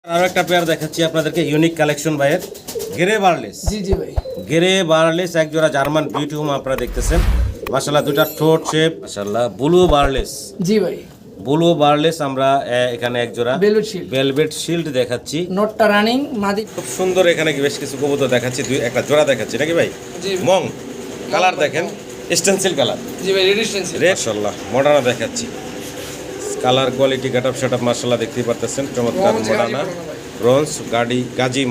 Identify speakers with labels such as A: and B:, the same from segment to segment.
A: আরো একটা পেয়ার দেখাচ্ছি আপনাদেরকে, ইউনিক কালেকশন ভাইয়ের গেরে বার্লেস।
B: জি জি ভাই,
A: গেরে বার্লেস এক জোড়া জার্মান বিউটি হোম আপনারা দেখতেছেন। মাশাআল্লাহ দুটা ঠোঁট শেপ, মাশাআল্লাহ ব্লু বার্লেস।
B: জি ভাই,
A: ব্লু বার্লেস আমরা এখানে এক জোড়া
B: ভেলভেট শিল্ড,
A: ভেলভেট শিল্ড দেখাচ্ছি।
B: নটটা রানিং মাদি,
A: খুব সুন্দর। এখানে বেশ কিছু কবুতর দেখাচ্ছি, একটা জোড়া দেখাচ্ছি নাকি ভাই?
B: জি
A: মং কালার দেখেন, স্টেনসিল কালার।
B: জি ভাই, রেডিস্টেন্স
A: রেড মাশাআল্লাহ মডার্না দেখাচ্ছি। কালার কোয়ালিটি গেটআপ সেটআপ মাশাআল্লাহ দেখতেই পারতেছেন, চমৎকার মডার্না ব্রোঞ্জ গাজি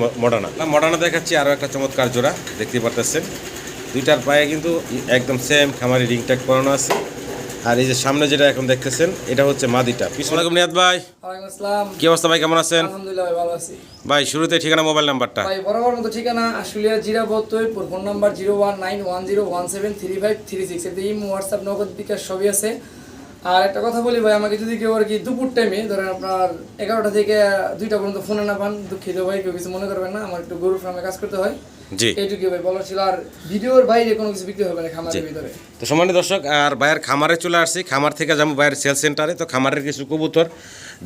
A: মডার্না দেখাচ্ছি। আরও একটা চমৎকার জোড়া দেখতে পারতেছেন, দুইটার পায়ে কিন্তু একদম সেম খামারি রিং ট্যাগ করানো আছে। আর এই যে সামনে যেটা এখন দেখতেছেন এটা হচ্ছে মাদিটা। পিছনে নিয়াত ভাই,
B: ওয়ালাইকুম আসসালাম।
A: কি অবস্থা ভাই, কেমন আছেন?
B: আলহামদুলিল্লাহ ভাই, ভালো আছি
A: ভাই শুরুতে ঠিকানা মোবাইল নাম্বারটা।
B: ভাই বরাবর মতো ঠিকানা আশুলিয়া জিরা বত্তরপুর, ফোন নাম্বার 019101736। এতে ইমো হোয়াটসঅ্যাপ নগদ বিকাশ সবই আছে। আর একটা কথা বলি ভাই, আমাকে যদি কেউ আর কি দুপুর টাইমে ধরেন আপনার 11টা থেকে 2টা পর্যন্ত ফোনে না পান, দুঃখিত ভাই, কেউ কিছু মনে করবেন না। আমার একটু গরু ফার্মে কাজ করতে হয়,
A: জি
B: এইটুকু ভাই বলার ছিল। আর ভিডিওর বাইরে কোনো কিছু বিক্রি হবে না খামারের ভিতরে।
A: তো সম্মানিত দর্শক, আর ভাইয়ের খামারে চলে আসছি, খামার থেকে যাবো ভাইয়ের সেল সেন্টারে। তো খামারের কিছু কবুতর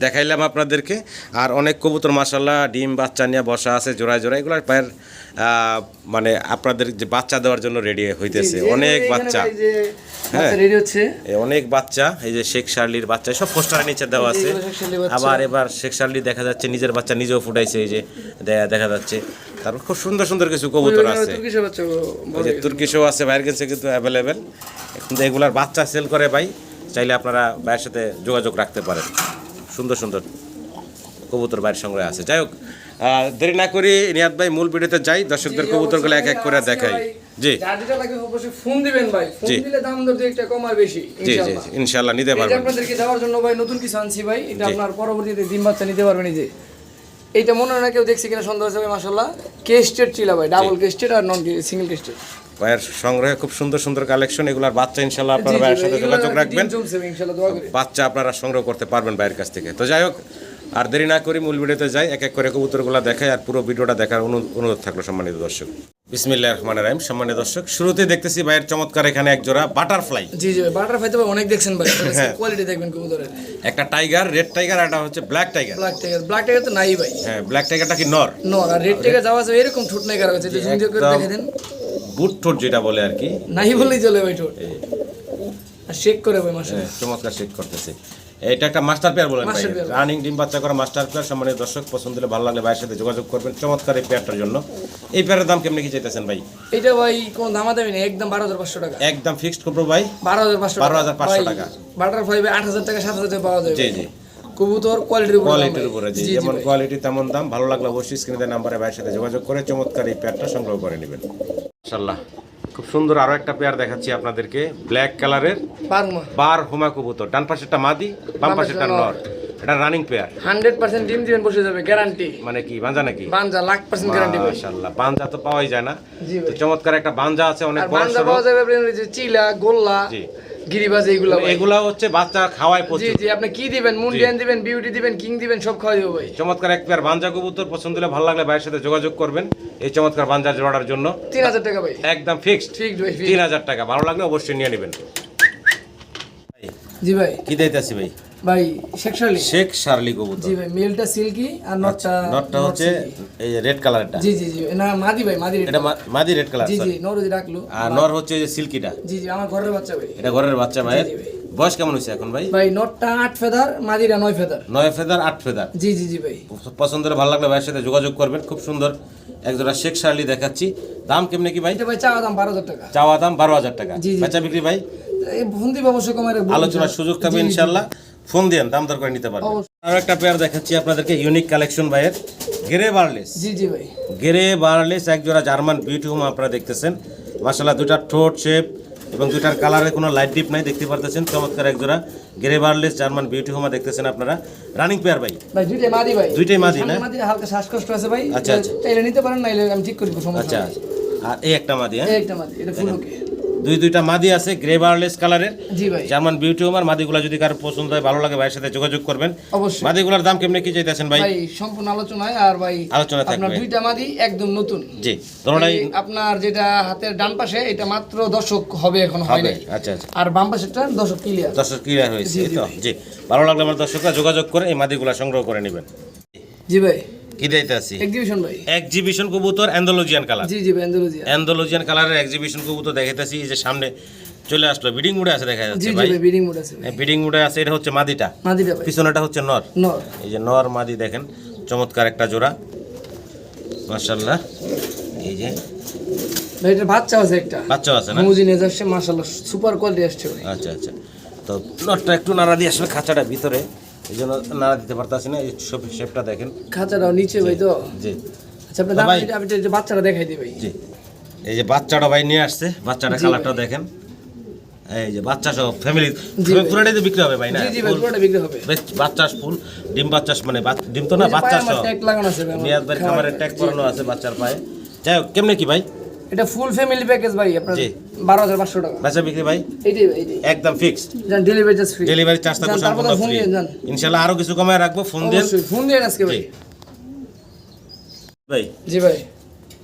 A: দেখাইলাম আপনাদেরকে, আর অনেক কবুতর মাশাআল্লাহ ডিম বাচ্চা নিয়ে বসা আছে জোড়ায় জোড়ায়। এগুলো ভাইয়ের মানে আপনাদের যে বাচ্চা দেওয়ার জন্য রেডি হইতেছে, অনেক বাচ্চা। হ্যাঁ
B: রেডি হচ্ছে
A: অনেক বাচ্চা। এই যে শেখ শার্লির বাচ্চা সব পোস্টারের নিচে দেওয়া আছে। আবার এবার শেখ শার্লি দেখা যাচ্ছে নিজের বাচ্চা নিজেও ফুটাইছে, এই যে দেখা যাচ্ছে। তারপর খুব সুন্দর সুন্দর কিছু কবুতর আছে, এই যে তুর্কিশও আছে ভাইয়ের কাছে কিন্তু অ্যাভেলেবেল। কিন্তু এগুলার বাচ্চা সেল করে ভাই, চাইলে আপনারা ভাইয়ের সাথে যোগাযোগ রাখতে পারেন। সুন্দর সুন্দর কবুতর ভাইয়ের সংগ্রহে আছে। যাই হোক, দেরি না করি নিয়াত ভাই মূল ভিডিওতে যাই, দর্শকদের কবুতরগুলো এক এক করে দেখাই। জি
B: যারা লাগে অবশ্যই ফোন দিবেন ভাই, ফোন দিলে দাম দর একটু কম আর বেশি
A: জি জি ইনশাআল্লাহ নিতে পারবেন।
B: আপনাদেরকে দেওয়ার জন্য ভাই নতুন কিছু আনছি ভাই, এটা আপনার পরবর্তীতে ডিম বাচ্চা নিতে পারবেন। এই যে এইটা মনে হয় না কেউ দেখছে কিনা সন্দেহ আছে ভাই, মাশাআল্লাহ কেস্টেড চিলা ভাই, ডাবল কেস্টেড আর নন সিঙ্গেল কেস্টেড।
A: ভাইয়ের সংগ্রহে খুব সুন্দর সুন্দর কালেকশন। এগুলার বাচ্চা ইনশাআল্লাহ আপনারা ভাইয়ের সাথে যোগাযোগ রাখবেন, বাচ্চা আপনারা সংগ্রহ করতে পারবেন ভাইয়ের কাছ থেকে। তো যাই হোক, আর দেরি না করি মূল ভিডিওতে যাই, এক এক করে কবুতরগুলো দেখাই, আর পুরো ভিডিওটা দেখার অনুরোধ থাকলো সম্মানিত দর্শক। বিসমিল্লাহির রহমানির রহিম। সম্মানিত দর্শক, শুরুতে দেখতেছি ভাইয়ের চমৎকার এখানে এক জোড়া বাটারফ্লাই।
B: জি জি বাটারফ্লাই তো অনেক দেখছেন ভাই, কোয়ালিটি দেখবেন কবুতরের।
A: একটা টাইগার, রেড টাইগার, আর একটা হচ্ছে ব্ল্যাক টাইগার।
B: ব্ল্যাক টাইগার তো নাই ভাই।
A: হ্যাঁ, ব্ল্যাক টাইগারটা কি নর?
B: নর। আর রেড টাইগার যাওয়া যাবে এরকম ঠোঁট নাই করা হয়েছে, যে জুম করে দেখে দেন,
A: বুট ঠোঁট যেটা বলে আর কি,
B: নাই বললেই চলে ভাই ঠোঁট। আর শেক করে ভাই মাশাআল্লাহ,
A: চমৎকার শেক করতেছে। এটা একটা মাস্টার পেয়ার বলেন ভাই, রানিং ডিম বাচ্চা করা মাস্টার পেয়ার। সম্মানিত দর্শক, পছন্দ হলে ভালো লাগলে ভাইয়ের সাথে যোগাযোগ করবেন চমৎকার এই পেয়ারটার জন্য। এই পেয়ারের দাম কেমনি কি চাইতেছেন ভাই?
B: এটা ভাই কোন দামাদামি নেই, একদম 12,500 টাকা,
A: একদম ফিক্সড করবো ভাই
B: 12,500
A: টাকা।
B: বাটারফ্লাই 8,000 টাকা 7,000 টাকা পাওয়া যাবে।
A: জি জি
B: কবুতর কোয়ালিটির
A: উপরে, যেমন কোয়ালিটি তেমন দাম। ভালো লাগলে অবশ্যই স্ক্রিনে নাম্বারে ভাইয়ের সাথে যোগাযোগ করে চমৎকার এই পেয়ারটা সংগ্রহ করে নেবেন ইনশাআল্লাহ। খুব সুন্দর আরো একটা পেয়ার দেখাচ্ছি আপনাদেরকে, ব্ল্যাক কালারের বার হোমা কবুতর। ডান পাশেরটা মাদি, বাম পাশেরটা নর। এটা রানিং পেয়ার,
B: 100% ডিম দিবেন বসে যাবে, গ্যারান্টি।
A: মানে কি বানজা নাকি?
B: বানজা 100% গ্যারান্টি ভাই।
A: মাশাআল্লাহ, বানজা তো পাওয়াই যায় না। তো চমৎকার একটা বানজা আছে, অনেক বড়
B: বানজা পাওয়া যাবে আপনার যে চিলা, গোল্লা, গিরিবাজ,
A: এগুলা হচ্ছে বাচ্চা খাওয়ায় প্রচুর।
B: জি জি আপনি কি দিবেন, মুন্ডিয়ান দিবেন, বিউটি দিবেন, কিং দিবেন, সব খাওয়াই দেবো ভাই।
A: চমৎকার এক পেয়ার বানজা কবুতর। পছন্দ হলে ভালো লাগলে ভাইয়ের সাথে যোগাযোগ করবেন এই চমৎকার বানজা জোড়ার জন্য।
B: 3,000 টাকা ভাই,
A: একদম ফিক্সড
B: ভাই,
A: 3,000 টাকা। ভালো লাগলে অবশ্যই নিয়ে নেবেন।
B: জি ভাই
A: কি দিতেছি ভাই?
B: ভাই শেখ শার্লি
A: কবুতর।
B: জি ভাই, মেলটা সিল্কি আর
A: নটটা হচ্ছে এই রেড কালারটা।
B: জি জি জি না মাদি ভাই, মাদি
A: এটা মাদি রেড কালার।
B: জি জি নরজি রাখলো।
A: আর নর হচ্ছে এই যে সিল্কিটা।
B: জি জি আমার ঘরের বাচ্চা ভাই,
A: এটা ঘরের বাচ্চা ভাই। বয়স কেমন হইছে এখন ভাই?
B: ভাই নটটা 8 ফেদার, মাদিরা 9 ফেদার।
A: 9 feather 8 feather.
B: জি জি জি ভাই,
A: পছন্দ হলে ভালো লাগলে ভাইয়ের সাথে যোগাযোগ করবেন। খুব সুন্দর একজোড়া শেখ শার্লি দেখাচ্ছি। দাম কেমনে কি ভাই?
B: এটা ভাই চাওয়া দাম 12,000 টাকা।
A: চাওয়া দাম 12,000 টাকা। বেচা বিক্রি ভাই
B: এই ফোন দিবে অবশ্যই কমায় রাখবো,
A: আলোচনার সুযোগ থাকবে ইনশাআল্লাহ। ফোন দেন, দাম দর করে নিতে পারবেন। আর একটা পেয়ার দেখাচ্ছি আপনাদেরকে, ইউনিক কালেকশন ভাইয়ের গেরে বার্লেস।
B: জি জি ভাই,
A: গেরে বার্লেস এক জোড়া জার্মান বিউটি হোম আপনারা দেখতেছেন। মাশাআল্লাহ দুইটা ঠোঁট শেপ এবং দুইটার কালারে কোনো লাইট ডিপ নাই, দেখতে পারতেছেন। চমৎকার এক জোড়া গেরে বার্লেস জার্মান বিউটি হোম দেখতেছেন আপনারা। রানিং পেয়ার ভাই,
B: ভাই দুইটাই মাদি ভাই,
A: দুইটাই মাদি না?
B: মাদি হালকা শ্বাসকষ্ট আছে ভাই।
A: আচ্ছা আচ্ছা,
B: চাইলে নিতে পারেন, নাইলে আমি ঠিক করে দেব, সমস্যা
A: আচ্ছা। আর এই একটা মাদি, হ্যাঁ
B: এই একটা মাদি, এটা ফুল ওকে।
A: দুইটা মাদি আছে গ্রে বার্লেস কালারের।
B: জি ভাই,
A: জার্মান বিউটি হোম। মাদিগুলা যদি কারো পছন্দ হয় ভালো লাগে ভাইয়ের সাথে যোগাযোগ করবেন
B: অবশ্যই।
A: মাদিগুলার দাম কেমনে কি চাইতেছেন ভাই?
B: ভাই সম্পূর্ণ আলোচনায়, আর ভাই
A: আলোচনা থাকবে।
B: আপনার দুইটা মাদি একদম নতুন।
A: জি দোনোটাই
B: আপনার যেটা হাতের ডান পাশে এটা মাত্র দর্শক হবে, এখন হয় নাই।
A: আচ্ছা আচ্ছা,
B: আর বাম পাশেরটা দর্শক ক্লিয়ার
A: হয়েছে তো। জি ভালো লাগলে আমার দর্শকরা যোগাযোগ করে এই মাদিগুলা সংগ্রহ করে নেবেন।
B: জি ভাই
A: কি দিতে আছি
B: এক্সিবিশন ভাই
A: এক্সিবিশন কবুতর অ্যান্ডালুজিয়ান কালার।
B: জি জি ভাই অ্যান্ডালুজিয়া
A: অ্যান্ডালুজিয়ান কালারের এক্সিবিশন কবুতর দেখাইতেছি। এই যে সামনে চলে আসলো, বিডিং মুডে আছে দেখা
B: জি
A: যাচ্ছে
B: জি
A: ভাই।
B: ভাই বিডিং মোড আছে ভাই
A: বিডিং মুডে আছে, এটা হচ্ছে মাদিটা,
B: মাদিটা ভাই
A: পিছনেটা হচ্ছে নর।
B: নর
A: এই যে নর মাদি দেখেন, চমৎকার একটা জোড়া মাশাআল্লাহ। এই যে
B: ভাই এটা বাচ্চা আছে একটা
A: বাচ্চা আছে না?
B: হোমোজিনিয়াস আসছে মাশাআল্লাহ সুপার কোয়ালিটি আসছে ভাই
A: আচ্ছা আচ্ছা, তো নটটা একটু নাড়া দিয়ে আসলে খাঁচাটা ভিতরে, এই জন্য নাড়া দিতে পারতাছি না। এই শেপটা দেখেন,
B: খাঁচাটাও নিচে ভাই তো।
A: জি
B: আচ্ছা আপনি দাম
A: ভাই।
B: আমি যে বাচ্চাটা দেখাই দিই ভাই।
A: জি। এই যে বাচ্চাটা ভাই নিয়ে আসছে, বাচ্চাটা
B: জি
A: কালারটা
B: ভাই।
A: দেখেন, এই যে বাচ্চা সহ ফ্যামিলি
B: জি ভাই।
A: পুরাটাই তো বিক্রি হবে ভাই না?
B: জি জি ভাই পুরোটা বিক্রি হবে।
A: বেশ বাচ্চা ফুল ডিম বাচ্চা, মানে ডিম তো না, বাচ্চা সহ
B: ট্যাগ লাগানো আছে ভাই আমার।
A: নিয়াজ ভাই খামারের ট্যাগ করানো আছে বাচ্চার পায়ে। যাই হোক, কেমনে কি ভাই
B: এটা ফুল ফ্যামিলি প্যাকেজ ভাই আপনার
A: জি।
B: 12500 টাকা।
A: বাচ্চা বিক্রি ভাই
B: এইটাই ভাই এইটাই।
A: একদম ফিক্সড,
B: জান delivery charge free.
A: Delivery charge থাকবে সম্পূর্ণ ফ্রি। ইনশাআল্লাহ আরো কিছু কমায় রাখবো, ফোন দেন
B: অবশ্যই ফোন দিয়ে আজকে ভাই।
A: জি। ভাই
B: জি ভাই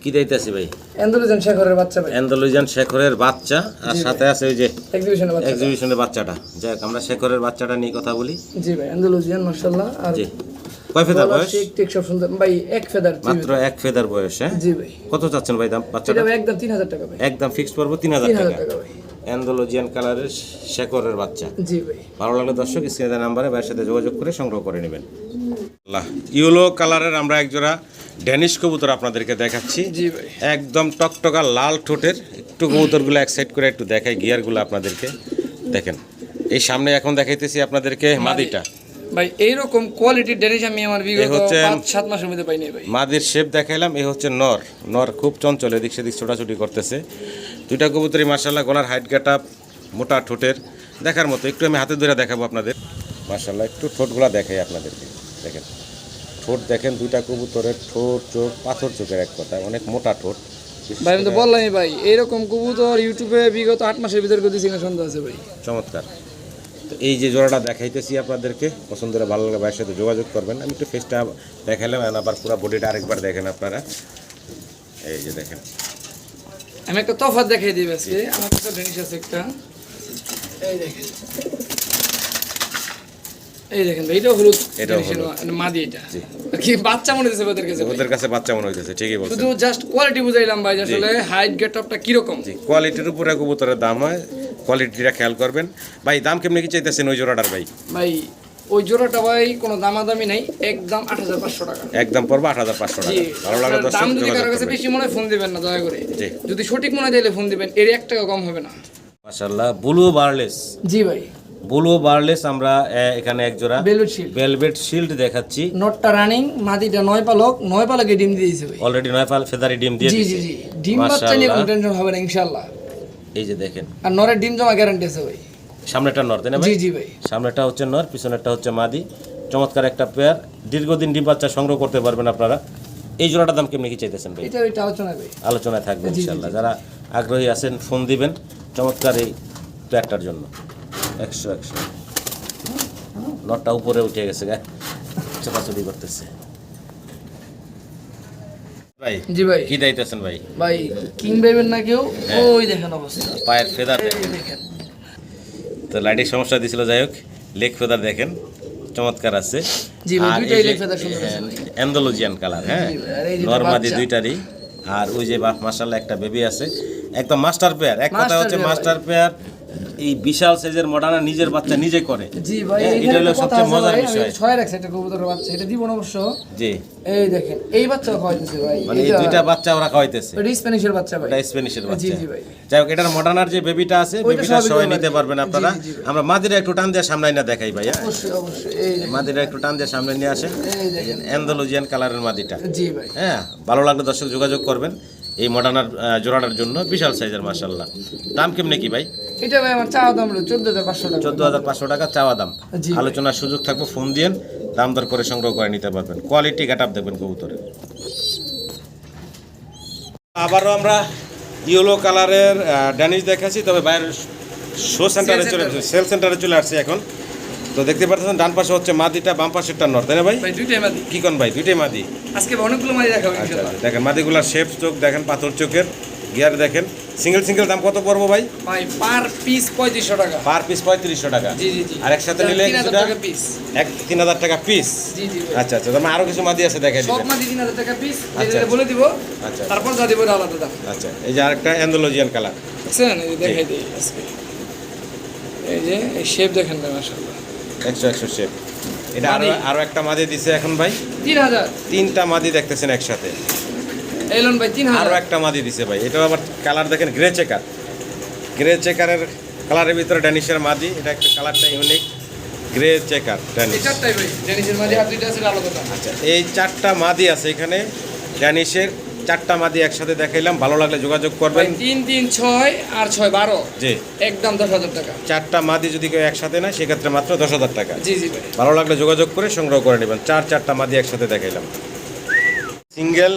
A: কি দিতেছি ভাই?
B: অ্যান্ডালুজিয়ান শেখরের বাচ্চা ভাই
A: অ্যান্ডালুজিয়ান শেখরের বাচ্চা, আর
B: জি
A: সাথে আছে ওই যে
B: এক্সিবিশনের বাচ্চা।
A: এক্সিবিশনের বাচ্চাটা। যাই হোক, আমরা শেখরের বাচ্চাটা নিয়ে কথা বলি।
B: জি ভাই অ্যান্ডালুজিয়ান মাশাআল্লাহ। আর
A: জি, কয় ফেদার বয়স?
B: শেক টেক সব সুন্দর ভাই, এক ফেদার।
A: মাত্র এক ফেদার বয়স। হ্যাঁ,
B: জি ভাই
A: কত চাচ্ছেন ভাই দাম
B: এটা
A: বাচ্চাটা?
B: ভাই একদম 3000 টাকা ভাই।
A: একদম ফিক্সড পড়বো 3000
B: 3000
A: টাকা।
B: টাকা ভাই।
A: অ্যান্ডালুজিয়ান কালারের শেখরের বাচ্চা।
B: জি ভাই
A: ভালো লাগলে দর্শক স্ক্রিনের নাম্বারে ভাইয়ের সাথে যোগাযোগ করে সংগ্রহ করে নেবেন। ইয়েলো কালারের আমরা একজোড়া ড্যানিশ কবুতর আপনাদেরকে দেখাচ্ছি।
B: জি ভাই
A: একদম টকটকা লাল ঠোঁটের। একটু কবুতরগুলো এক সাইড করে একটু দেখাই, গিয়ারগুলো আপনাদেরকে দেখেন। এই সামনে এখন দেখাইতেছি আপনাদেরকে মাদিটা।
B: ভাই এইরকম কোয়ালিটির ড্যানিশ আমি আমার বিগত
A: হচ্ছে
B: 5-7 মাসের মধ্যে পাইনি ভাই।
A: মাদির শেপ দেখাইলাম। এই হচ্ছে নর। নর খুব চঞ্চল, এদিক সেদিক ছোটাছুটি করতেছে। দুইটা কবুতরই মার্শাল্লাহ, গলার হাইট গেট আপ, মোটা ঠোঁটের, দেখার মতো। একটু আমি হাতে ধরে দেখাবো আপনাদের। মার্শাল্লাহ একটু ঠোঁটগুলা দেখাই আপনাদেরকে, দেখেন ঠোঁট দেখেন। দুইটা কবুতরের ঠোঁট চোখ পাথর চোখের, এক কথা অনেক মোটা ঠোঁট।
B: ভাই আমি তো বললামই ভাই এইরকম কবুতর ইউটিউবে বিগত 8 মাসের ভিতরে করতেছি না, সন্দেহ আছে ভাই।
A: চমৎকার। তো এই যে জোড়াটা দেখাইতেছি আপনাদেরকে, পছন্দ হলে ভালো লাগে ভাইয়ের সাথে যোগাযোগ করবেন। আমি একটু ফেসটা দেখালাম, আবার পুরো বডিটা আরেকবার দেখেন আপনারা। এই যে দেখেন,
B: আমি একটা তফাৎ দেখাই দিই আজকে। আমার কাছে ড্যানিশ আছে একটা, এই দেখেন। এই দেখেন ভাই এটাও হলুদ,
A: এটাও
B: ড্যানিশের
A: হলুদ।
B: মাদি। এটা কি বাচ্চা মনে হচ্ছে ওদের কাছে ভাই।
A: ওদের কাছে বাচ্চা মনে হইতেছে, ঠিকই বলছেন।
B: শুধু জাস্ট কোয়ালিটি বুঝাইলাম ভাই যে আসলে হাইট গেট আপটা কি রকম।
A: জি, কোয়ালিটির উপরে কবুতরের দাম হয়, কোয়ালিটিটা খেয়াল করবেন। ভাই দাম কেমনি কি চাইতেছেন ওই জোড়াটার ভাই?
B: ভাই ওই জোড়াটা ভাই কোনো দামাদামি নাই, একদম 8500 টাকা।
A: একদম পড়বে 8500 টাকা।
B: জি,
A: ভালো লাগলে দর্শক
B: দাম যদি
A: যোগাযোগ
B: কারোর কাছে
A: করবেন।
B: বেশি মনে হয় ফোন দিবেন না দয়া করে।
A: জি।
B: যদি সঠিক মনে হয় তাহলে ফোন দিবেন, এর 1 টাকা কম হবে না।
A: মাশাআল্লাহ ব্লু বারলেস।
B: জি ভাই
A: ব্লু বারলেস আমরা এখানে এক জোড়া
B: বেলুট শিল্ড
A: ভেলভেট শিল্ড দেখাচ্ছি।
B: নটটা রানিং, মাদিটা 9 পালক, 9 পালকে ডিম দিয়ে দিয়েছে ভাই।
A: অলরেডি 9 পাল ফেদারি ডিম দিয়ে
B: জি জি
A: দিয়েছে।
B: জি ডিম বাচ্চা নিয়ে কোনো
A: মাশাআল্লাহ।
B: টেনশন হবে না ইনশাআল্লাহ।
A: এই যে দেখেন,
B: আর নরের ডিম জমা গ্যারান্টি আছে ভাই।
A: সামনেটা নর তাই না
B: জি
A: ভাই?
B: জি ভাই
A: সামনেটা হচ্ছে নর, পিছনেরটা হচ্ছে মাদি। চমৎকার একটা পেয়ার, দীর্ঘদিন ডিম বাচ্চা সংগ্রহ করতে পারবেন আপনারা। এই জোড়াটার দাম কেমনি কি চাইতেছেন ভাই?
B: এটা ওইটা আলোচনা ভাই।
A: আলোচনায় থাকবে
B: জি, জি,
A: ইনশাআল্লাহ। যারা আগ্রহী আছেন ফোন দিবেন চমৎকার এই প্যাকটার জন্য। 100 নটটা উপরে উঠে গেছে, গায়ে চাপাচুরি করতেছে ভাই।
B: জি ভাই
A: কি দাইতেছেন ভাই?
B: ভাই কিং বেবেন না কেউ, ওই দেখেন অবস্থা,
A: পায়ের ফেদার
B: এই
A: দেখেন।
B: দেখেন।
A: তো লাইটের সমস্যা দিছিল, যাই হোক লেগ ফেদার দেখেন চমৎকার আছে।
B: জি ভাই,
A: আর
B: দুইটাই
A: এই যে
B: leg feather সুন্দর আছে ভাই।
A: অ্যান্ডালুজিয়ান কালার, হ্যাঁ,
B: জি ভাই, আর এই যে
A: নরমাদি
B: বাচ্চা।
A: দুইটারই। আর ওই যে মাশাআল্লাহ একটা বেবি আছে, একদম মাস্টার পেয়ার। এক কথা
B: Master
A: হচ্ছে
B: pair
A: মাস্টার পেয়ার। এই বিশাল সাইজের মডার্না নিজের বাচ্চা নিজে করে।
B: জি ভাই
A: হ্যাঁ,
B: এখানে
A: এটা হলো
B: একটা কথা
A: সবচেয়ে
B: আছে
A: মজার
B: ভাই,
A: বিষয়।
B: আমি ছয় রাখছি একটা কবুতরের বাচ্চা, এটা দিব না অবশ্য।
A: জি,
B: এই দেখেন এই বাচ্চা খাওয়াইতেছে ভাই,
A: মানে এই দুইটা বাচ্চা ওরা খাওয়াইতেছে।
B: এটা স্প্যানিশের বাচ্চা ভাই।
A: এটা স্প্যানিশের
B: জি
A: বাচ্চা।
B: জি ভাই
A: যাই হোক, এটার মডার্নার যে বেবিটা আছে,
B: ওইটা
A: বেবিটা
B: সবই
A: সবাই
B: করবেন।
A: নিতে পারবেন আপনারা।
B: জি, জি, জি।
A: আমরা মাদিরা একটু টান দিয়ে সামনে না দেখাই ভাইয়া।
B: অবশ্যই অবশ্যই এই দেখেন
A: মাদিরা একটু টান দিয়ে সামনে নিয়ে আসেন।
B: এই দেখেন
A: অ্যান্ডালুজিয়ান কালারের মাদিটা।
B: জি ভাই
A: হ্যাঁ, ভালো লাগলে দর্শক যোগাযোগ করবেন এই মডার্নার জোড়াটার জন্য। বিশাল সাইজের মাশাআল্লাহ। দাম কেমনে কি ভাই?
B: এটা ভাই আমার চাওয়া দাম হলো 14500 টাকা।
A: 14500 টাকা চাওয়া দাম।
B: জি ভাই।
A: আলোচনার সুযোগ থাকবে, ফোন দিয়েন, দাম দর করে সংগ্রহ করে নিতে পারবেন। কোয়ালিটি গেটআপ দেখবেন কবুতরের। আবারও আমরা ইয়েলো কালারের ড্যানিশ দেখাচ্ছি, তবে বাইরের শো সেন্টারে চলে সেল সেন্টারে চলে আসছে এখন। তো দেখতে পাচ্ছেন ডান পাশে হচ্ছে মাদিটা, বাম পাশেরটা নর, তাই না ভাই?
B: ভাই দুইটাই মাদি।
A: কি কোন ভাই? দুইটাই মাদি।
B: আজকে অনেকগুলো মাদি দেখাবো
A: আচ্ছা
B: ইনশাআল্লাহ।
A: দেখেন মাদিগুলার শেপ চোখ দেখেন, পাথর চোখের, গিয়ার দেখেন সিঙ্গেল সিঙ্গেল দাম কত পড়বো ভাই?
B: ভাই পার পিস 3500 টাকা।
A: পার পিস 3500 টাকা।
B: জি জি জি।
A: আর একসাথে নিলে
B: 3000 টাকা পিস।
A: 3000 টাকা পিস।
B: জি জি।
A: আচ্ছা আচ্ছা, তার মানে আরো কিছু মাদি আছে দেখাই
B: সব
A: দিবেন।
B: মাদি 3000 টাকা পিস।
A: আচ্ছা,
B: এটা বলে দিব।
A: আচ্ছা
B: তারপর যা দিব আলাদা দাম।
A: আচ্ছা, এই যে আরেকটা অ্যান্ডালুজিয়ান কালার
B: দেখছেন, এই যে দেখাই দিই আজকে। এই যে এই শেপ দেখেন না মাশাআল্লাহ
A: 100 শেপ। এটা আরো একটা মাদি দিছে এখন ভাই
B: 3000।
A: তিনটা মাদি দেখতেছেন একসাথে।
B: এলন ভাই 3000।
A: আরো একটা মাদি দিছে ভাই, এটা আবার কালার দেখেন গ্রে চেকার। গ্রে চেকারের কালারের ভিতরে ড্যানিশের মাদি, এটা একটা কালারটা ইউনিক গ্রে চেকার ড্যানিশ।
B: এই চারটাই ভাই ড্যানিশের মাদি, আর দুইটা আছে আলাদা দাম।
A: আচ্ছা, এই 4টা মাদি আছে এখানে ড্যানিশের। 4টা মাদি একসাথে দেখাইলাম, ভালো লাগলে যোগাযোগ করবেন।
B: 3 3 6 আর 6 12।
A: জি,
B: একদম 10000 টাকা।
A: 4টা মাদি যদি কেউ একসাথে নেয় সেক্ষেত্রে মাত্র 10000 টাকা।
B: জি জি ভাই।
A: ভালো লাগলে যোগাযোগ করে সংগ্রহ করে নেবেন। 4টা মাদি একসাথে দেখাইলাম। সিঙ্গেল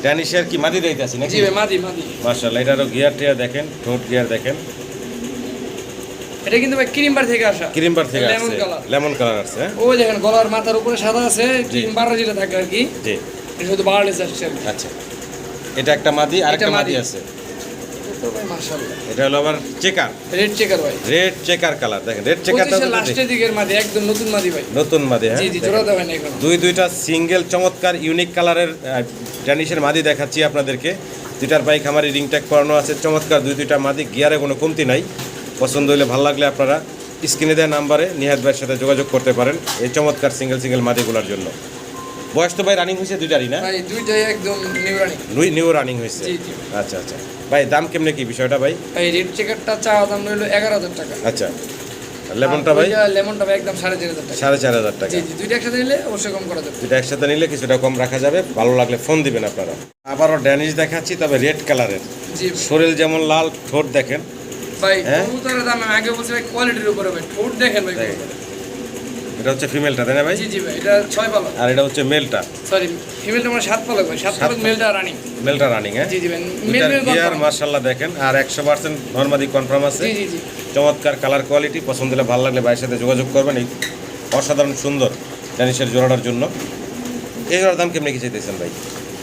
A: ড্যানিশের কি মাদি দিতেছি নাকি?
B: জি ভাই মাদি মাদি।
A: মাশাআল্লাহ, এটারও গিয়ার টিয়ার দেখেন, ঠোঁট গিয়ার দেখেন।
B: এটা কিন্তু ভাই ক্রিমবার থেকে আসা।
A: ক্রিমবার থেকে
B: লেমন
A: আসছে,
B: কালার।
A: লেমন কালার আছে।
B: ওই দেখেন গলার মাথার উপরে সাদা আছে, ক্রিমবার যেটা থাকে আর কি।
A: জি,
B: এটা শুধু বাড়ালেস আসছে আর কি।
A: আচ্ছা, এটা একটা মাদি আর একটা
B: এটা
A: মাদি
B: মাদি।
A: আছে।
B: তো ভাই মাশাআল্লাহ।
A: এটা হলো আবার চেকার,
B: রেড চেকার ভাই।
A: রেড চেকার কালার দেখেন। রেড চেকারটা
B: 25 লাস্টের দিকের মাদি, একদম নতুন মাদি ভাই।
A: নতুন মাদি। হ্যাঁ
B: জি জি, জোড়া দেওয়া হয় না এখন।
A: দুইটা সিঙ্গেল চমৎকার ইউনিক কালারের ড্যানিশের মাদি দেখাচ্ছি আপনাদেরকে। দুইটার বাইক খামারি রিং ট্যাগ করানো আছে, চমৎকার দুইটা মাদি, গিয়ারে কোনো কমতি নাই। পছন্দ হলে ভালো লাগলে আপনারা স্ক্রিনে দেওয়া নাম্বারে নিহাত ভাইয়ের সাথে যোগাযোগ করতে পারেন এই চমৎকার সিঙ্গেল মাদিগুলোর জন্য। বয়স তো ভাই রানিং হয়েছে দুইটারই না?
B: ভাই দুইটাই একদম নিউ রানিং।
A: নিউ রানিং হয়েছে।
B: জি জি।
A: আচ্ছা আচ্ছা ভাই, দাম কেমনে কি বিষয়টা ভাই?
B: ভাই রেড চেকারটা চাওয়া দাম হলো 11000 টাকা।
A: আচ্ছা, লেমনটা ভাই?
B: লেমনটা ভাই একদম 4500 টাকা।
A: 4500 টাকা।
B: জি জি, দুইটা একসাথে নিলে অবশ্যই কম করা যাবে।
A: দুইটা একসাথে নিলে কিছুটা কম রাখা যাবে, ভালো লাগলে ফোন দিবেন আপনারা। আবারও ড্যানিশ দেখাচ্ছি, তবে রেড কালারের।
B: জি
A: শরীর যেমন লাল, ঠোঁট দেখেন।
B: ভাই
A: হ্যাঁ?
B: কবুতরের দাম আমি আগে বলছি ভাই কোয়ালিটির উপরে ভাই, ঠোঁট দেখেন ভাই
A: দেখেন।
B: কবুতরের।
A: এটা হচ্ছে ফিমেলটা তাই না ভাই?
B: জি জি ভাই, এটা 6 পালক।
A: আর এটা হচ্ছে মেলটা।
B: সরি, ফিমেলটা মানে 7 পালক ভাই, 7 পালক, মেলটা রানিং।
A: মেলটা রানিং। হ্যাঁ
B: জি জি ভাই, মেল মেল
A: গিয়ার
B: কনফার্ম।
A: মাশাআল্লাহ দেখেন, আর 100% নরমাদি কনফার্ম আছে।
B: জি জি জি।
A: চমৎকার কালার কোয়ালিটি, পছন্দ হলে ভালো লাগলে ভাইয়ের সাথে যোগাযোগ করবেন এই অসাধারণ সুন্দর ড্যানিশের জোড়াটার জন্য। এই জোড়ার দাম কেমনি কি চাইতেছেন ভাই?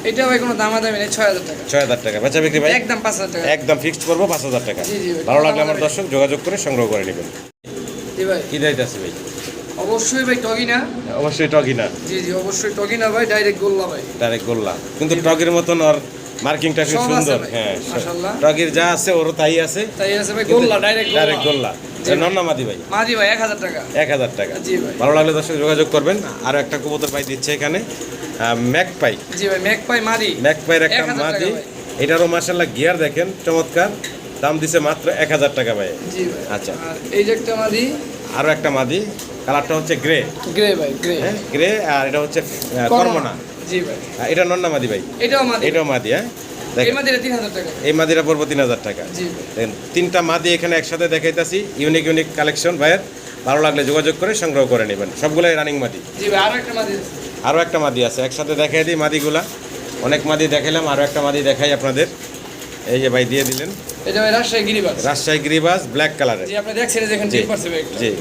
B: এটা ভাই কোনো দামাদামি নেই, 6000 টাকা।
A: 6000 টাকা বেচা বিক্রি ভাই?
B: একদম 5000 টাকা।
A: একদম ফিক্সড করবো 5000 টাকা।
B: জি জি ভাই।
A: ভালো লাগলে আমার দর্শক যোগাযোগ করে সংগ্রহ করে নেবেন।
B: জি ভাই,
A: কি দাইতেছে ভাই?
B: অবশ্যই ভাই টগিনা।
A: অবশ্যই টগিনা।
B: জি জি, অবশ্যই টগিনা ভাই, ডাইরেক্ট গোল্লা ভাই।
A: ডাইরেক্ট গোল্লা, কিন্তু টগের মতন ওর মার্কিংটা খুব
B: সব আছে
A: সুন্দর।
B: ভাই,
A: হ্যাঁ,
B: মাশাআল্লাহ।
A: টগির যা আছে ওরও তাই আছে।
B: তাই আছে ভাই, গোল্লা, ডাইরেক্ট
A: ডাইরেক্ট গোল্লা। এটা নন্নামাদি ভাই?
B: মাদি ভাই 1000 টাকা।
A: 1000 টাকা।
B: জি ভাই।
A: ভালো লাগলে দর্শক যোগাযোগ করবেন। আর একটা কবুতর ভাই দিচ্ছে এখানে, ম্যাকপাই।
B: জি ভাই, ম্যাকপাই মাদি।
A: ম্যাকপাইয়ের একটা
B: 1000 টাকা
A: মাদি।
B: ভাই।
A: এটারও মাশাআল্লাহ গিয়ার দেখেন চমৎকার, দাম দিছে মাত্র 1000 টাকা ভাই।
B: জি ভাই।
A: আচ্ছা,
B: আর এই যে একটা মাদি,
A: আরও একটা মাদি, কালারটা হচ্ছে গ্রে।
B: গ্রে ভাই, গ্রে।
A: হ্যাঁ গ্রে, আর এটা হচ্ছে কর্মনা।
B: জি ভাই।
A: এটা নন্নামাদি ভাই?
B: এটাও মাদি।
A: এটাও মাদি। হ্যাঁ
B: এই
A: দেখেন,
B: মাদিটা 3000 টাকা।
A: এই মাদিরা পড়বো 3000 টাকা।
B: জি ভাই।
A: দেখেন, তিনটা মাদি এখানে একসাথে দেখাইতেছি, ইউনিক কালেকশন ভাইয়ের। ভালো লাগলে যোগাযোগ করে সংগ্রহ করে নেবেন, সবগুলাই রানিং মাদি।
B: জি ভাই, আরো একটা মাদি আছে।
A: আরও একটা মাদি আছে, একসাথে দেখাই দিই মাদিগুলা। অনেক মাদি দেখাইলাম, আরও একটা মাদি দেখাই আপনাদের। এই যে ভাই দিয়ে দিলেন,
B: এটা ভাই রাজশাহী গিরিবাজ।
A: রাজশাহী গিরিবাজ ব্ল্যাক কালারের।
B: জি, আপনি দেখছেন যেখানে
A: জি
B: ডিম পারছে ভাই একটা।
A: জি,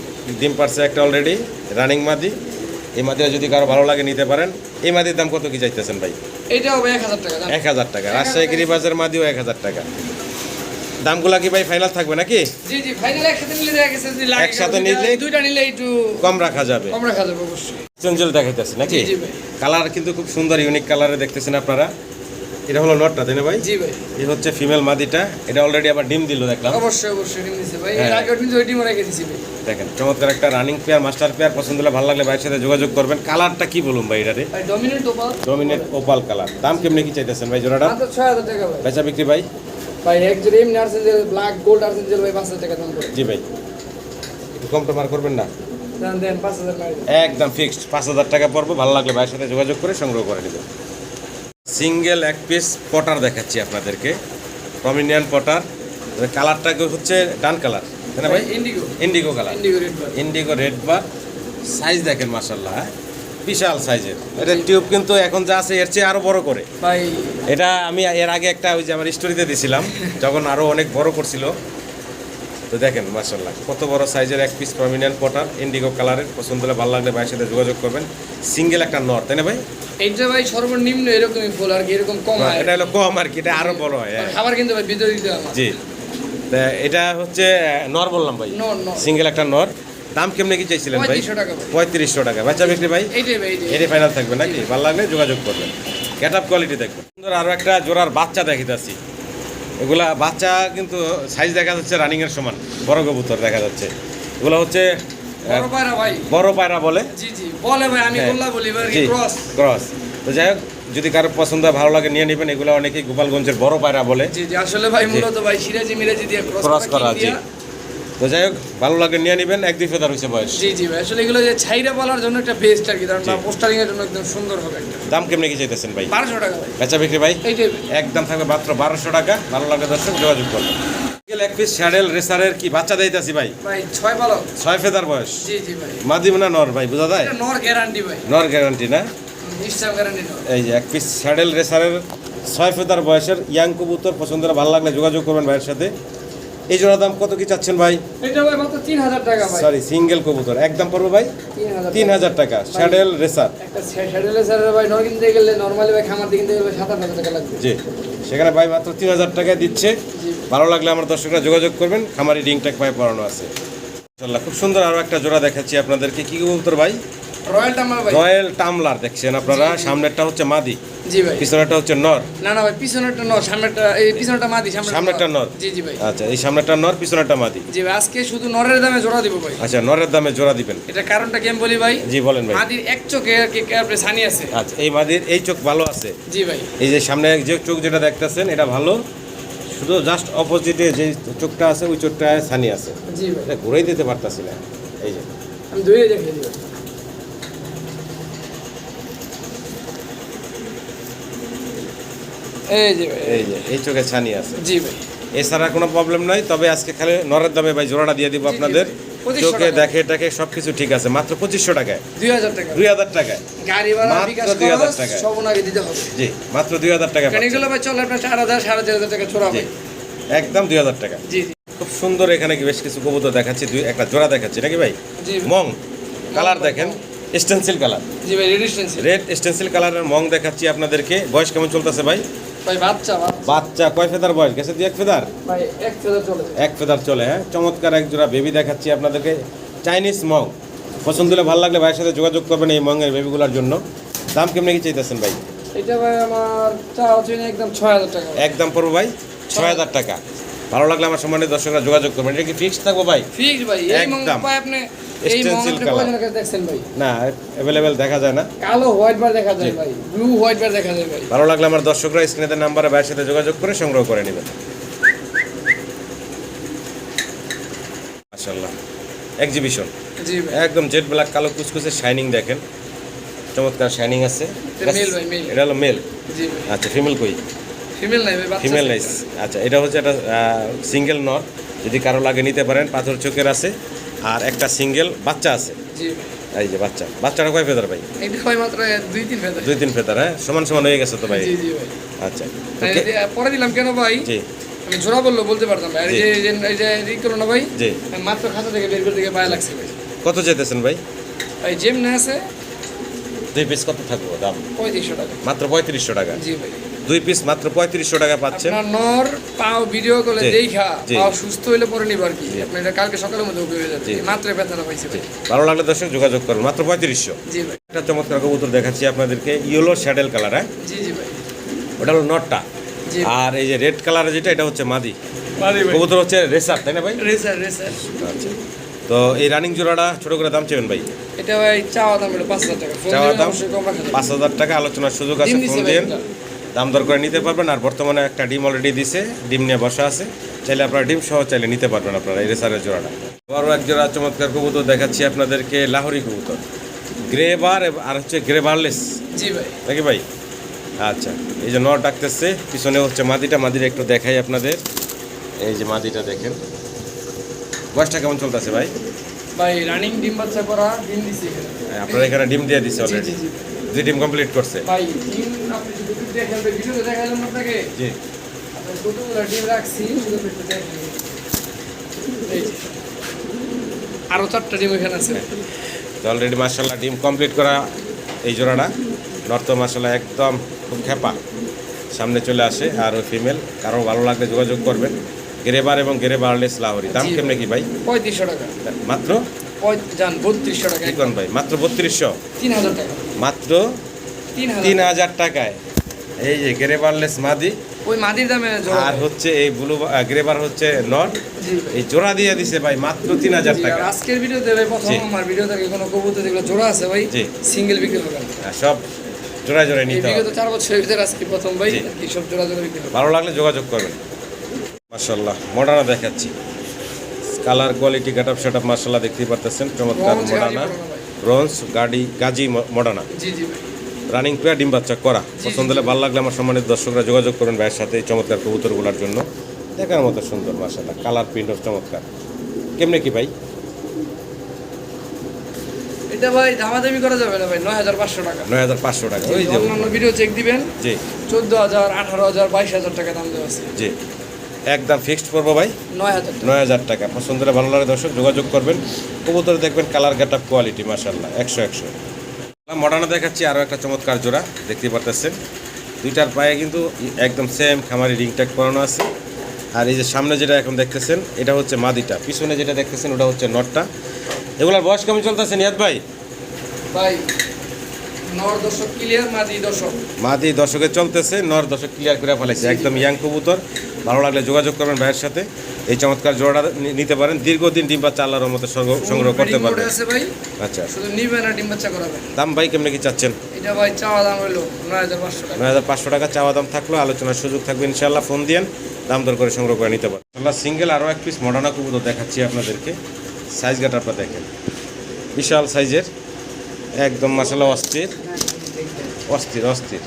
A: ডিম পারছে একটা অলরেডি, রানিং মাদি। এই মাদিটা যদি কারো ভালো লাগে নিতে পারেন। এই মাদির দাম কত কি চাইতেছেন ভাই?
B: এটাও ভাই 1000 টাকা দাম।
A: 1000 টাকা। রাজশাহী গিরিবাজের মাদিও 1000 টাকা। দামগুলা কি ভাই ফাইনাল থাকবে নাকি?
B: জি জি, ফাইনাল একসাথে নিলে দেখা গেছে যদি লাগে,
A: একসাথে নিলে
B: দুইটা নিলে একটু
A: কম রাখা যাবে।
B: কম রাখা যাবে অবশ্যই।
A: চঞ্চল দেখাইতেছে নাকি?
B: জি জি ভাই।
A: কালার কিন্তু খুব সুন্দর ইউনিক কালারে দেখতেছেন আপনারা। এটা হলো নটটা তাই না ভাই?
B: জি ভাই।
A: এই হচ্ছে ফিমেল মাদিটা, এটা অলরেডি আবার ডিম দিল দেখলাম।
B: অবশ্যই অবশ্যই ডিম দিছে ভাই, এর
A: হ্যাঁ।
B: আগে কিন্তু ওই ডিমও রেখে দিছি ভাই।
A: দেখেন চমৎকার একটা রানিং পেয়ার, মাস্টার পেয়ার। পছন্দ হলে ভালো লাগলে ভাইয়ের সাথে যোগাযোগ করবেন। কালারটা কি বলুন ভাই এটারে?
B: ভাই dominant opal,
A: dominate opal colour. দাম কেমনি কি চাইতেছেন ভাই জোড়াটা?
B: মাত্র 6000 টাকা ভাই।
A: বেচা বিক্রি ভাই?
B: ভাই এক জোড়া এমনি আর্সেঞ্জেল ব্ল্যাক গোল্ড আর্সেঞ্জেল ভাই 5000 টাকা দাম করে।
A: জি ভাই, একটু কম টমার করবেন না?
B: দেন 5000 মারি দেন।
A: একদম ফিক্সড 5000 টাকা পড়বো। ভালো লাগলে ভাইয়ের সাথে যোগাযোগ করে সংগ্রহ করে নেবেন। সিঙ্গেল এক পিস পটার দেখাচ্ছি আপনাদেরকে, প্রমিনিয়ান পটার। কালারটা হচ্ছে ডান কালার তাই না ভাই?
B: Indigo,
A: Indigo colour,
B: Indigo red বার।
A: ইন্ডিগো রেড বার। সাইজ দেখেন মাশাআল্লাহ, বিশাল সাইজের। এটা টিউব কিন্তু এখন যা আছে এর চেয়ে আরো বড় করে।
B: ভাই
A: এটা আমি এর আগে একটা ওই যে আমার স্টোরিতে দিছিলাম, যখন আরো অনেক বড় করছিল। তো দেখেন মাশাআল্লাহ কত বড় সাইজের এক পিস প্রমিনেন্ট পটার ইন্ডিগো কালারের, পছন্দ হলে ভালো লাগলে ভাইয়ের সাথে যোগাযোগ করবেন। সিঙ্গেল একটা নর, তাই না ভাই?
B: এইটা ভাই সর্বনিম্ন এরকমই ফুল আর কি, এরকম কম হয়।
A: এটা হলো কম আর কি, এটা আরো বড় হয়।
B: খাবার কিন্তু ভাই ভিতরে দিতে হবে।
A: জি, তা এটা হচ্ছে নর বললাম ভাই,
B: নর।
A: সিঙ্গেল একটা নর। দাম কেমনে কি চাইছিলেন ভাই?
B: 3500 টাকা ভাই।
A: 3500 টাকা। বেচা বিক্রি ভাই
B: এইটাই ভাই,
A: এটাই ফাইনাল থাকবে নাকি? ভালো লাগলে যোগাযোগ করবেন। গেট আপ কোয়ালিটি দেখবেন। সুন্দর আরো একটা জোড়ার বাচ্চা দেখিতেছি। এগুলা বাচ্চা কিন্তু সাইজ দেখা যাচ্ছে রানিং এর সমান, বড় কবুতর দেখা যাচ্ছে। এগুলো হচ্ছে
B: বড় পায়রা ভাই,
A: বড় পায়রা বলে।
B: জি জি বলে ভাই, আমি বললা বলি ভাই ক্রস।
A: ক্রস। তো যাই হোক, যদি কারো পছন্দ হয় ভালো লাগে নিয়ে নেবেন। এগুলো অনেকেই গোপালগঞ্জের বড় পায়রা বলে।
B: জি জি আসলে ভাই মূলত ভাই সিরাজি মিরাজি দিয়ে
A: ক্রস করা আছে। তো যাই হোক, ভালো লাগে নিয়ে নেবেন। 1-2 ফেদার হয়েছে বয়স।
B: জি জি ভাই আসলে এগুলো যে ছাইরা বলার জন্য একটা বেস্ট আর কি, কারণ পোস্টারিং এর জন্য একদম সুন্দর হবে একটা।
A: দাম কেমনে কি চাইতেছেন ভাই?
B: 1200 টাকা ভাই।
A: বেচা বিক্রি ভাই
B: এইটাই
A: একদম থাকবে মাত্র 1200 টাকা। ভালো লাগে দর্শক যোগাযোগ করবেন। এক পিস শ্যাডেল রেসারের কি বাচ্চা দিতেছি ভাই?
B: ভাই 6 পালক,
A: 6 ফেদার বয়স।
B: জি জি ভাই।
A: মাদি না নর ভাই বোঝা যায়?
B: এটা নর গ্যারান্টি ভাই,
A: নর গ্যারান্টি না?
B: নিশ্চয় গ্যারান্টি নর।
A: এই যে এক পিস শ্যাডেল রেসারের 6 ফেদার বয়সের ইয়াং কবুতর, পছন্দ হলে ভালো লাগলে যোগাযোগ করবেন ভাইয়ের সাথে। এই জোড়া দাম কত কি চাচ্ছেন ভাই?
B: এটা ভাই মাত্র 3000 টাকা ভাই।
A: সরি, সিঙ্গেল কবুতর একদম পড়বে ভাই 3000 টাকা। শ্যাডেল রেসার
B: একটা শ্যাডেল রেসারের ভাই নর কিনতে গেলে নরমালি ভাই খামার দিয়ে কিনতে গেলে 7000 টাকা লাগবে।
A: জি, সেখানে ভাই মাত্র 3000 টাকায় দিচ্ছে। ভালো লাগলে আমার দর্শকরা যোগাযোগ করবেন। খামারি রিং ট্যাগ পায়ে পরানো আছে। মাশাআল্লাহ, খুব সুন্দর আরো একটা জোড়া দেখাচ্ছি আপনাদেরকে। কি কবুতর ভাই?
B: রয়্যাল টামলার ভাই।
A: রয়্যাল টামলার দেখছেন আপনারা। সামনেরটা হচ্ছে মাদি,
B: জি ভাই।
A: পিছনেরটা হচ্ছে নর।
B: না না ভাই, পিছনেরটা নর, সামনেরটা এই পিছনেরটা মাদি,
A: সামনেরটা নর।
B: জি জি ভাই।
A: আচ্ছা, এই সামনেরটা নর, পিছনেরটা মাদি।
B: জি ভাই, আজকে শুধু নরের দামে জোড়া দিব ভাই।
A: আচ্ছা, নরের দামে জোড়া দিবেন।
B: এটা কারণটা কি আমি বলি ভাই?
A: জি বলেন ভাই।
B: মাদির এক চোখে আর কি আপনি ছানি আছে।
A: আচ্ছা, এই মাদির এই চোখ ভালো আছে।
B: জি ভাই।
A: এই যে সামনে যে চোখ যেটা দেখতেছেন এটা ভালো, শুধু জাস্ট অপোজিটে যে চোখটা আছে ওই চোখটায় ছানি আছে।
B: জি ভাই।
A: এটা ঘুরেই দিতে পারতাছি না। এই যে
B: আমি ধুয়ে দেখিয়ে দিব। এই যে ভাই,
A: এই যে এই চোখে ছানি আছে।
B: জি ভাই।
A: এছাড়া কোনো প্রবলেম নাই। তবে আজকে খালি নরের দামে ভাই জোড়াটা দিয়ে দিব আপনাদের।
B: 2500
A: চোখে
B: টাকা।
A: দেখে টাকে সবকিছু ঠিক আছে। মাত্র 2500 টাকায়,
B: 2000 টাকা।
A: 2000 টাকায়।
B: গাড়ি ভাড়া
A: মাত্র
B: বিকাশ
A: 2000
B: খরচ
A: টাকা।
B: সব ওনাকে দিতে হবে।
A: জি, মাত্র 2000 টাকা
B: কারণ এগুলো ভাই চলে আপনার 4000 4500 টাকা জোড়া ভাই।
A: একদম 2000 টাকা।
B: জি জি
A: খুব সুন্দর এখানে কি বেশ কিছু কবুতর দেখাচ্ছি। একটা জোড়া দেখাচ্ছি নাকি ভাই?
B: জি
A: মং কালার দেখেন, স্টেনসিল কালার,
B: জি ভাই। রেডিস্টেন্স
A: রেড স্টেনসিল কালারের মং দেখাচ্ছি আপনাদেরকে। বয়স কেমন চলতেছে ভাই?
B: ভাই বাচ্চা
A: বাচ্চা কয় ফেদার বয়স গেছে? 2-1 ফেদার।
B: ভাই এক ফেদার চলে যায়।
A: 1 ফেদার চলে। হ্যাঁ, চমৎকার এক জোড়া বেবি দেখাচ্ছি আপনাদেরকে। চাইনিজ মং। পছন্দ হলে ভালো লাগলে ভাইয়ের সাথে যোগাযোগ করবেন এই মঙের বেবিগুলোর জন্য। দাম কেমনে কি চাইতেছেন ভাই?
B: এটা ভাই আমার চাওয়া হচ্ছে একদম 6000 টাকা।
A: একদম পড়বো ভাই 6000 টাকা। ভালো লাগলে আমার সম্মানিত দর্শকরা যোগাযোগ করবেন। এটা কি ফিক্স থাকবো ভাই?
B: ফিক্স ভাই। এই মং
A: একদম।
B: পায় আপনি এই মং
A: Stencil
B: আপনি
A: colour।
B: কয়জনের কাছে দেখছেন ভাই?
A: না, অ্যাভেলেবেল দেখা যায় না।
B: কালো হোয়াইট বার দেখা যায় ভাই, ব্লু হোয়াইট বার দেখা যায় ভাই।
A: ভালো লাগলে আমার দর্শকরা স্ক্রিনের নাম্বারে ভাইয়ের সাথে যোগাযোগ করে সংগ্রহ করে নেবেন। মাশাআল্লাহ, এক্সিবিশন
B: জি ভাই।
A: একদম জেড ব্ল্যাক কালো কুচকুচে শাইনিং দেখেন। চমৎকার শাইনিং আছে।
B: এটা মেল ভাই, মেল।
A: এটা হলো মেল।
B: জি ভাই।
A: আচ্ছা, ফিমেল কই?
B: ফিমেল নাই ভাই, বাচ্চা।
A: Female nice. আচ্ছা, এটা হচ্ছে একটা সিঙ্গেল নর। যদি কারো লাগে নিতে পারেন। পাথর চোখের আছে আর একটা সিঙ্গেল বাচ্চা আছে।
B: জি ভাই।
A: এই যে বাচ্চা। বাচ্চাটা কয় ফেদার ভাই?
B: এটা ভাই মাত্র 2-3 ফেদার।
A: 2-3 ফেদার। হ্যাঁ, সমান সমান হয়ে গেছে তো ভাই।
B: জি জি ভাই।
A: আচ্ছা,
B: তাই পরে দিলাম কেন ভাই?
A: জি
B: আমি জোড়া বললো বলতে পারতাম ভাই। আর
A: জি।
B: এই যে ই করো না ভাই,
A: জি।
B: আমি মাত্র খাতা থেকে বের করে দিকে পায়ে লাগছে ভাই।
A: কত যেতেছেন ভাই?
B: ভাই যেমনি আছে
A: 2 পিস কত থাকবো দাম?
B: 3500 টাকা।
A: মাত্র 3500 টাকা।
B: জি ভাই।
A: 2 পিস মাত্র 3500 টাকা পাচ্ছেন।
B: আপনার নর পাও ভিডিও কলে
A: জি,
B: দেখা
A: জি।
B: পাও সুস্থ হইলে পরে নিব আর কি। আপনি এটা কালকে সকালের মধ্যে ওকে হয়ে যাবে।
A: জি।
B: মাত্র ব্যথাটা পাইছে ভাই।
A: ভালো লাগলে দর্শক যোগাযোগ করুন। মাত্র 3500।
B: জি ভাই।
A: একটা চমৎকার কবুতর দেখাচ্ছি আপনাদেরকে। Yellow saddle colour. হ্যাঁ,
B: জি জি ভাই।
A: ওটা হলো নটটা।
B: জি।
A: আর এই যে রেড কালারের যেটা এটা হচ্ছে মাদি।
B: মাদি ভাই।
A: কবুতর হচ্ছে রেসার, তাই না ভাই?
B: Racer racer.
A: আচ্ছা, তো এই রানিং জোড়াটা ছোট করে দাম চাইবেন ভাই?
B: এটা ভাই চাওয়া দাম হলো 5000 টাকা। ফোন
A: চাওয়া
B: দিলে
A: দাম
B: অবশ্যই কম রাখা যাবে।
A: 5000 টাকা। আলোচনার সুযোগ আছে।
B: ডিম
A: ফোন
B: দিছে ভাই
A: দিন,
B: এটা।
A: দাম দর করে নিতে পারবেন। আর বর্তমানে একটা ডিম অলরেডি দিছে, ডিম নিয়ে বসা আছে। চাইলে আপনারা ডিম সহ চাইলে নিতে পারবেন আপনারা এই রেসারের জোড়াটা। আরও এক জোড়া চমৎকার কবুতর দেখাচ্ছি আপনাদেরকে। লাহোরি কবুতর, গ্রে বার আর হচ্ছে গ্রে বারলেস
B: জি ভাই।
A: নাকি ভাই? আচ্ছা, এই যে নর ডাকতেছে, পিছনে হচ্ছে মাদিটা। মাদিটা একটু দেখাই আপনাদের। এই যে মাদিটা দেখেন। বয়সটা কেমন চলতেছে ভাই?
B: ভাই রানিং ডিম বাচ্চা করা, ডিম দিছে এখানে।
A: আপনার এখানে ডিম দিয়ে দিছে
B: জি
A: অলরেডি?
B: জি জি।
A: 2 ডিম কমপ্লিট করছে।
B: ভাই ডিম আপনি যদি দেখেন ভিডিওতে দেখালাম আপনাকে।
A: জি,
B: আপনার কতগুলো ডিম রাখছি শুধু একটু দেখেন। এই যে আরো 4টা ডিম এখানে আছে।
A: তো অলরেডি মাশাআল্লাহ ডিম কমপ্লিট করা এই জোড়াটা নর তো মাশাআল্লাহ একদম খুব খেপা, সামনে চলে আসে। আর ওই ফিমেল কারো ভালো লাগলে যোগাযোগ করবেন। গ্রেবার এবং গ্রেবারলেস লাহোরি দাম কেমনে কি ভাই?
B: 3500 টাকা
A: মাত্র।
B: জান 3200 টাকা
A: কি কোন ভাই? মাত্র 3200,
B: 3000 টাকা
A: মাত্র
B: 3000
A: টাকায় এই যে গ্রেবারলেস মাদি।
B: ওই মাদির দামে জোড়া।
A: আর হচ্ছে এই ব্লু গ্রেবার হচ্ছে নর, এই জোড়া দিয়ে দিছে ভাই মাত্র 3000 টাকা।
B: আজকের ভিডিওতে ভাই প্রথম আমার ভিডিও থেকে কোনো কবুতর যেগুলো জোড়া আছে ভাই সিঙ্গেল বিক্রি হবে না,
A: সব জোড়া জোড়া নিতে হবে।
B: বিগত 4 বছরের ভিতরে আজকে প্রথম ভাই কি সব জোড়া জোড়া বিক্রি হবে।
A: ভালো লাগলে যোগাযোগ করবেন। মাশাআল্লাহ মডার্না দেখাচ্ছি, কালার কোয়ালিটি গেটআপ সেটআপ মাশাআল্লাহ দেখতেই পারতেছেন, চমৎকার মডার্না ব্রোঞ্জ গাজি মডার্না
B: জি জি ভাই।
A: রানিং পেয়ার ডিম বাচ্চা করা। পছন্দ হলে ভালো লাগলে আমার সম্মানিত দর্শকরা যোগাযোগ করবেন ভাইয়ের সাথে এই চমৎকার কবুতরগুলোর জন্য। দেখার মতো সুন্দর মাশাআল্লাহ, কালার প্রিন্টও চমৎকার। কেমনে কি ভাই?
B: এটা ভাই দামাদামি করা যাবে না ভাই, 9500 টাকা।
A: 9500 টাকা। ওই যে
B: অন্যান্য ভিডিও চেক দিবেন
A: জি
B: 14000 18000 22000 টাকা দাম দেওয়া আছে।
A: জি একদম ফিক্সড করবো ভাই
B: 9000
A: টাকা। পছন্দ হলে ভালো লাগে দর্শক যোগাযোগ করবেন। কবুতর দেখবেন কালার গেটআপ কোয়ালিটি মাশাআল্লাহ 100 মডার্না দেখাচ্ছি আরও একটা চমৎকার জোড়া দেখতে পারতেছেন। দুইটার পায়ে কিন্তু একদম সেম খামারি রিং ট্যাগ করানো আছে। আর এই যে সামনে যেটা এখন দেখতেছেন এটা হচ্ছে মাদিটা, পিছনে যেটা দেখতেছেন ওটা হচ্ছে নটটা। এগুলোর বয়স কেমন চলতেছে নিয়াদ ভাই?
B: ভাই নর দর্শক ক্লিয়ার, মাদি দর্শক
A: মাদি দর্শকে চলতেছে, নর দর্শক ক্লিয়ার করে ফেলেছে, একদম ইয়াং কবুতর। ভালো লাগলে যোগাযোগ করবেন ভাইয়ের সাথে, এই চমৎকার জোড়াটা নিতে পারেন। দীর্ঘদিন ডিম বাচ্চা আল্লাহর মতো সংগ্রহ করতে পারবেন। আচ্ছা
B: শুধু নিবেন আর ডিম বাচ্চা করাবেন।
A: দাম ভাই কেমনে কি চাচ্ছেন?
B: এটা ভাই চাওয়া দাম হলো 9500 টাকা।
A: 9500 টাকা চাওয়া দাম থাকলো, আলোচনার সুযোগ থাকবে ইনশাআল্লাহ। ফোন দিয়েন, দাম দর করে সংগ্রহ করে নিতে পারেন। আল্লাহ সিঙ্গেল আরও এক পিস মডার্না কবুতর দেখাচ্ছি আপনাদেরকে। সাইজ গাটারটা দেখেন, বিশাল সাইজের, একদম মাশাআল্লাহ অস্থির অস্থির অস্থির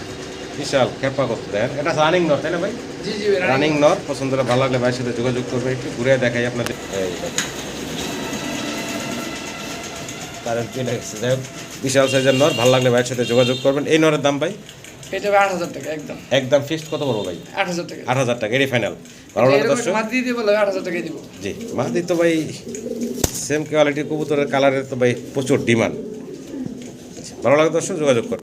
A: বিশাল খেপা করতে দেন। এটা রানিং নর তাই না ভাই?
B: জি জি
A: রানিং নর। পছন্দ হলে ভালো লাগলে ভাইয়ের সাথে যোগাযোগ করবে। একটু ঘুরে দেখাই আপনাদের। কারেন্ট চলে গেছে, যাই হোক বিশাল সাইজের নর, ভালো লাগলে ভাইয়ের সাথে যোগাযোগ করবেন। এই নরের দাম ভাই?
B: এটা 8000 টাকা একদম।
A: একদম ফিক্সড কত বড় ভাই?
B: 8000 টাকা।
A: 8000 টাকা এরই ফাইনাল। ভালো লাগে দর্শক?
B: মাদি দিয়ে বলে 8000 টাকাই দিব।
A: জি মাদি তো ভাই সেম কোয়ালিটির কবুতরের কালারের তো ভাই প্রচুর ডিমান্ড। ভালো লাগে দর্শক যোগাযোগ করুন।